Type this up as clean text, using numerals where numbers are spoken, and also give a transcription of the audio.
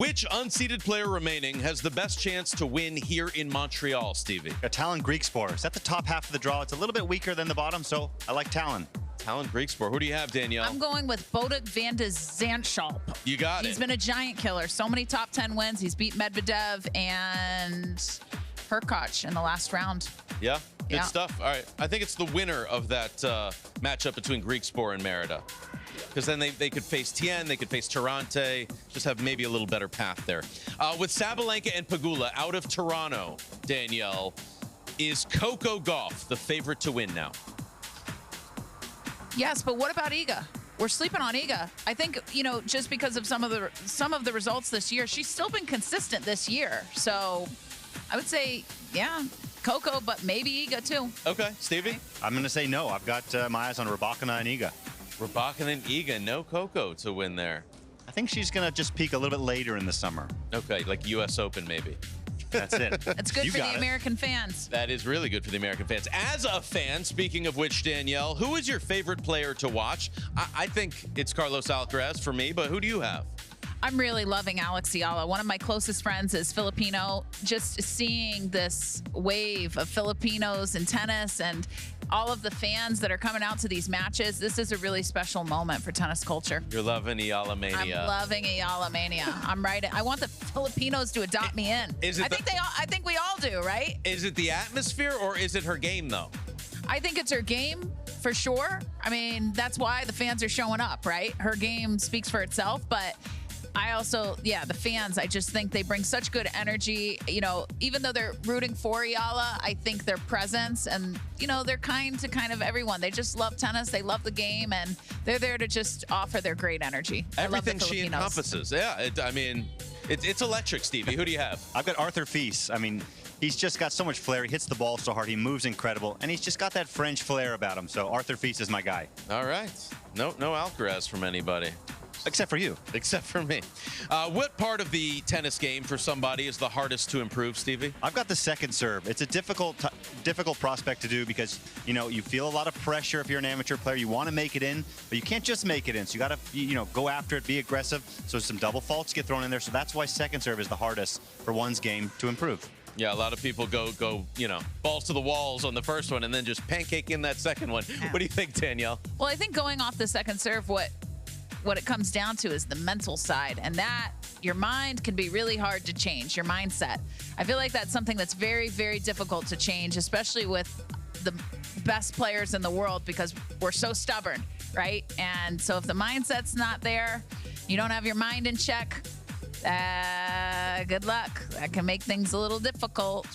Which unseeded player remaining has the best chance to win here in Montreal, Stevie? Talon Greekspor. It's at the top half of the draw. It's a little bit weaker than the bottom, so I like Talon. Talon Greekspor. Who do you have, Danielle? I'm going with Bodek van de Zandschulp. You got it. He's been a giant killer. So many top 10 wins. He's beat Medvedev and Hurkacz in the last round. Yeah, good Yeah. stuff. All right, I think it's the winner of that matchup between Greekspor and Merida. Because then they could face Tien, they could face Tirante, just have maybe a little better path there. With Sabalenka and Pegula out of Toronto, Danielle, is Coco Gauff the favorite to win now? Yes, but what about Iga? We're sleeping on Iga. I think, just because of some of the results this year, she's still been consistent this year. So I would say, yeah, Coco, but maybe Iga too. Okay, Stevie? I'm going to say no. I've got my eyes on Rybakina and Iga. Rybakina and Iga, no Coco to win there. I think she's going to just peak a little bit later in the summer. Okay, like U.S. Open maybe. That's it. It's good for the American fans. That is really good for the American fans. As a fan, speaking of which, Danielle, who is your favorite player to watch? I think it's Carlos Alcaraz for me, but who do you have? I'm really loving Alex Eala. One of my closest friends is Filipino. Just seeing this wave of Filipinos in tennis and all of the fans that are coming out to these matches, this is a really special moment for tennis culture. You're loving Eala Mania. I'm loving Eala Mania. I'm right. I want the Filipinos to adopt me in. I think we all do, right? Is it the atmosphere or is it her game, though? I think it's her game for sure. I mean, that's why the fans are showing up, right? Her game speaks for itself, but I also, the fans, I just think they bring such good energy. Even though they're rooting for Eala, I think their presence and, they're kind to everyone. They just love tennis. They love the game, and they're there to just offer their great energy. Everything she encompasses. Yeah, it's electric, Stevie. Who do you have? I've got Arthur Fils. I mean, he's just got so much flair. He hits the ball so hard. He moves incredible, and he's just got that French flair about him. So Arthur Fils is my guy. All right. No Alcaraz from anybody. Except for you. Except for me. What part of the tennis game for somebody is the hardest to improve, Stevie? I've got the second serve. It's a difficult prospect to do because, you feel a lot of pressure if you're an amateur player. You want to make it in, but you can't just make it in. So you got to, go after it, be aggressive. So some double faults get thrown in there. So that's why second serve is the hardest for one's game to improve. Yeah, a lot of people go, balls to the walls on the first one and then just pancake in that second one. Yeah. What do you think, Danielle? Well, I think going off the second serve, what it comes down to is the mental side, and that your mind can be really hard to change, your mindset. I feel like that's something that's very, very difficult to change, especially with the best players in the world, because we're so stubborn, right? And so if the mindset's not there, you don't have your mind in check, good luck. That can make things a little difficult.